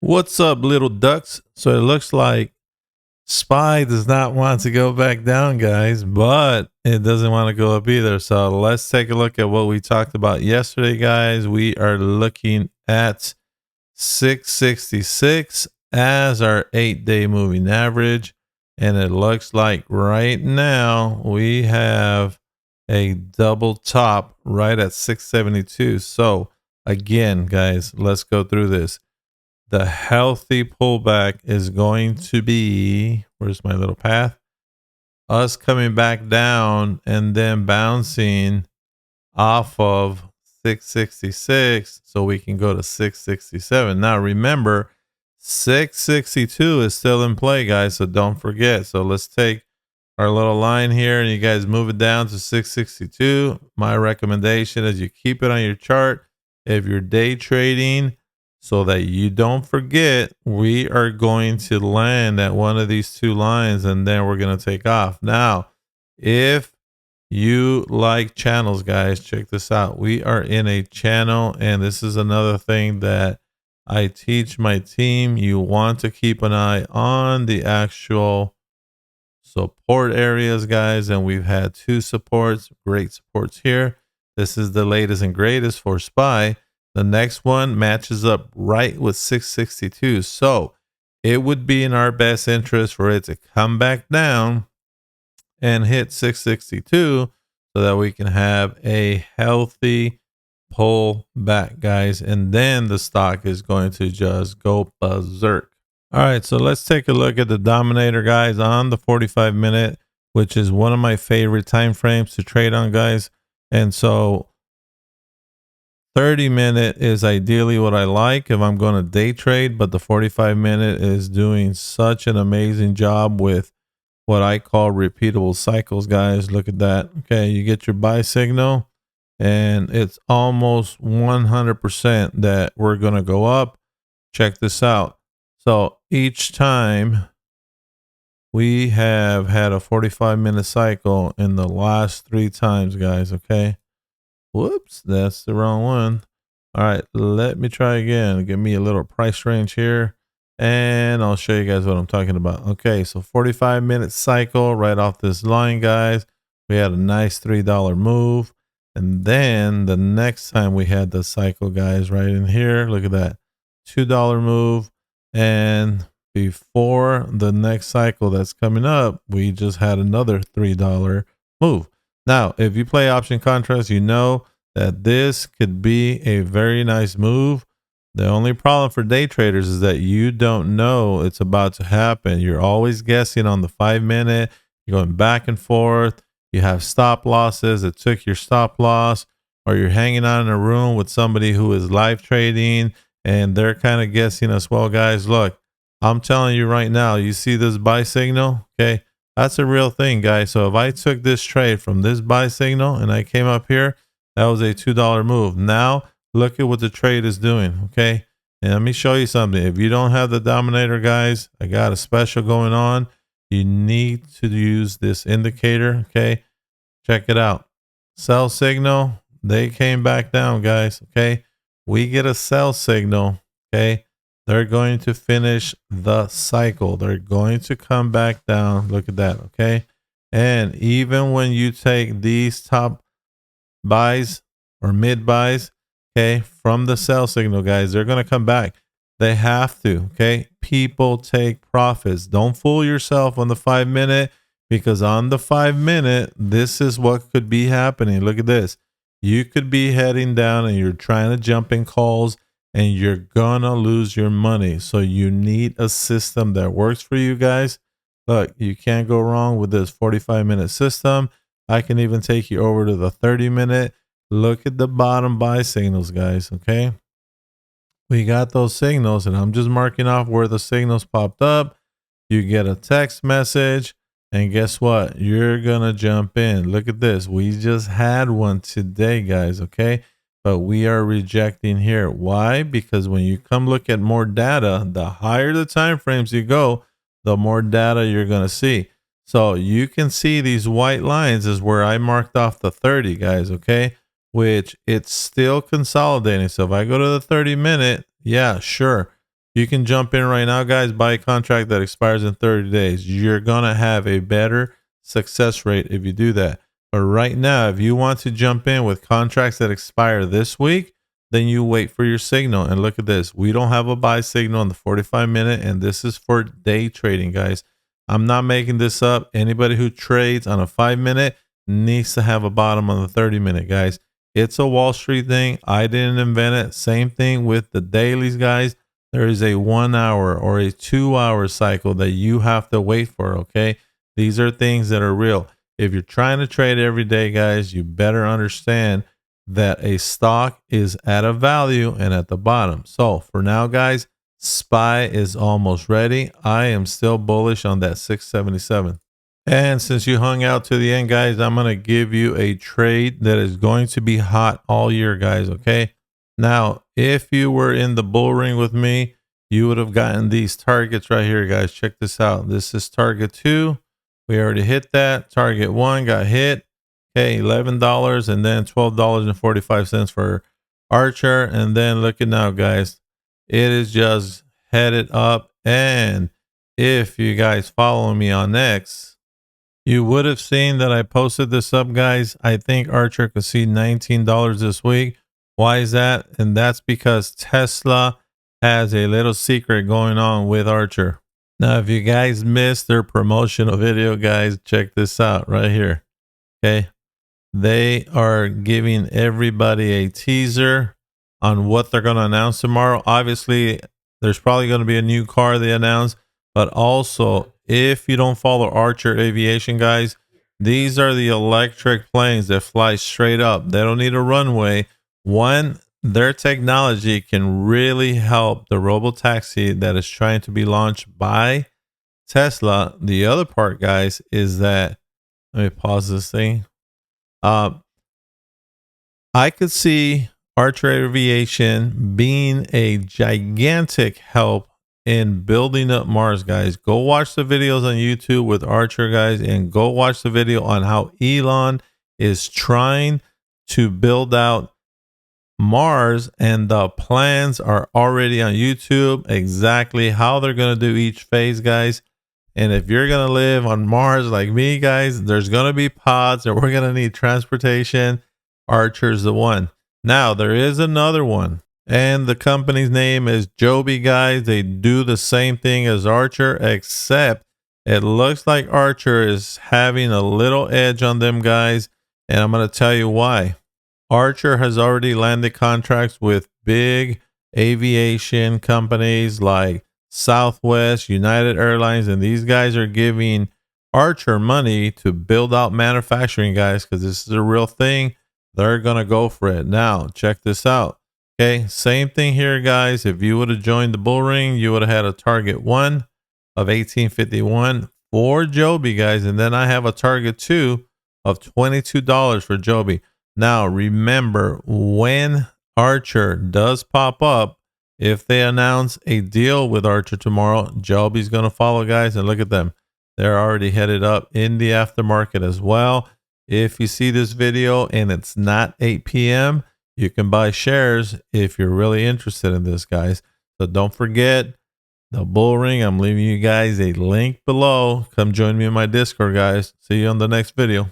What's up, little ducks? So it looks like SPY does not want to go back down, guys, but it doesn't want to go up either. So let's take a look at what we talked about yesterday, guys. We are looking at 666 as our 8-day moving average. And it looks like right now we have a double top right at 672. So again, guys, let's go through this. The healthy pullback is going to be, where's my little path? Us coming back down and then bouncing off of 666 so we can go to 667. Now remember, 662 is still in play, guys, so don't forget. So let's take our little line here and you guys move it down to 662. My recommendation is you keep it on your chart if you're day trading, so that you don't forget. We are going to land at one of these two lines and then we're going to take off. Now, if you like channels, guys, check this out. We are in a channel, and this is another thing that I teach my team. You want to keep an eye on the actual support areas, guys, and we've had two supports, great supports here. This is the latest and greatest for SPY. The next one matches up right with 662. So it would be in our best interest for it to come back down and hit 662 so that we can have a healthy pull back, guys. And then the stock is going to just go berserk. All right, so let's take a look at the dominator, guys, on the 45-minute, which is one of my favorite time frames to trade on, guys. And so 30-minute is ideally what I like if I'm going to day trade, but the 45-minute is doing such an amazing job with what I call repeatable cycles, guys. Look at that. Okay, you get your buy signal, and it's almost 100% that we're going to go up. Check this out. So each time we have had a 45-minute cycle in the last 3 times, guys. Okay. Whoops, that's the wrong one. All right, let me try again. Give me a little price range here, and I'll show you guys what I'm talking about. Okay, so 45-minute cycle right off this line, guys. We had a nice $3 move. And then the next time we had the cycle, guys, right in here, look at that, $2 move. And before the next cycle that's coming up, we just had another $3 move. Now, if you play option contracts, you know that this could be a very nice move. The only problem for day traders is that you don't know it's about to happen. You're always guessing on the 5-minute. You're going back and forth. You have stop losses. It took your stop loss, or you're hanging out in a room with somebody who is live trading and they're kind of guessing as well, guys. Look, I'm telling you right now, you see this buy signal? Okay. That's a real thing, guys. So if I took this trade from this buy signal and I came up here, that was a $2 move. Now look at what the trade is doing. Okay. And let me show you something. If you don't have the dominator, guys, I got a special going on. You need to use this indicator. Okay. Check it out. Sell signal. They came back down, guys. Okay. We get a sell signal. Okay. They're going to finish the cycle. They're going to come back down. Look at that. Okay. And even when you take these top buys or mid buys, okay, from the sell signal, guys, they're going to come back. They have to. Okay. People take profits. Don't fool yourself on the 5-minute, because on the 5-minute, this is what could be happening. Look at this. You could be heading down and you're trying to jump in calls, and you're gonna lose your money. So you need a system that works for you, guys. Look, you can't go wrong with this 45-minute system. I can even take you over to the 30-minute. Look at the bottom buy signals, guys. Okay. We got those signals, and I'm just marking off where the signals popped up. You get a text message, and guess what? You're going to jump in. Look at this. We just had one today, guys. Okay. But we are rejecting here. Why? Because when you come look at more data, the higher the time frames you go, the more data you're going to see. So you can see these white lines is where I marked off the 30, guys. Okay. Which it's still consolidating. So if I go to the 30-minute, yeah, sure. You can jump in right now, guys, buy a contract that expires in 30 days. You're going to have a better success rate if you do that. But right now, if you want to jump in with contracts that expire this week, then you wait for your signal. And look at this. We don't have a buy signal on the 45-minute, and this is for day trading, guys. I'm not making this up. Anybody who trades on a 5-minute needs to have a bottom on the 30-minute, guys. It's a Wall Street thing. I didn't invent it. Same thing with the dailies, guys. There is a 1 hour or a 2 hour cycle that you have to wait for. Okay. These are things that are real. If you're trying to trade every day, guys, you better understand that a stock is at a value and at the bottom. So for now, guys, SPY is almost ready. I am still bullish on that 677. And since you hung out to the end, guys, I'm going to give you a trade that is going to be hot all year, guys. Okay. Now, if you were in the bull ring with me, you would have gotten these targets right here, guys. Check this out. This is target 2. We already hit that. Target 1 got hit. Okay, $11 and then $12.45 for ACHR. And then look at now, guys. It is just headed up. And if you guys follow me on X, you would have seen that I posted this up, guys. I think ACHR could see $19 this week. Why is that? And that's because Tesla has a little secret going on with ACHR. Now, if you guys missed their promotional video, guys, check this out right here. Okay. They are giving everybody a teaser on what they're going to announce tomorrow. Obviously, there's probably going to be a new car they announce, but also if you don't follow ACHR Aviation, guys, these are the electric planes that fly straight up. They don't need a runway. One, their technology can really help the robotaxi that is trying to be launched by Tesla. The other part, guys, is that, let me pause this thing. I could see ACHR Aviation being a gigantic help in building up Mars, guys. Go watch the videos on YouTube with ACHR, guys, and go watch the video on how Elon is trying to build out Mars, and the plans are already on YouTube, exactly how they're going to do each phase, guys. And if you're going to live on Mars like me, guys, there's going to be pods and we're going to need transportation. ACHR's the one. Now, there is another one, and the company's name is Joby, guys. They do the same thing as ACHR, except it looks like ACHR is having a little edge on them, guys. And I'm going to tell you why. ACHR has already landed contracts with big aviation companies like Southwest, United Airlines, and these guys are giving ACHR money to build out manufacturing, guys, because this is a real thing. They're going to go for it. Now, check this out. Okay, same thing here, guys. If you would have joined the bull ring, you would have had a target 1 of 1851 for Joby, guys. And then I have a target 2 of $22 for Joby. Now, remember, when ACHR does pop up, if they announce a deal with ACHR tomorrow, Joby's going to follow, guys. And look at them. They're already headed up in the aftermarket as well. If you see this video and it's not 8 p.m., you can buy shares if you're really interested in this, guys. So don't forget the bull ring. I'm leaving you guys a link below. Come join me in my Discord, guys. See you on the next video.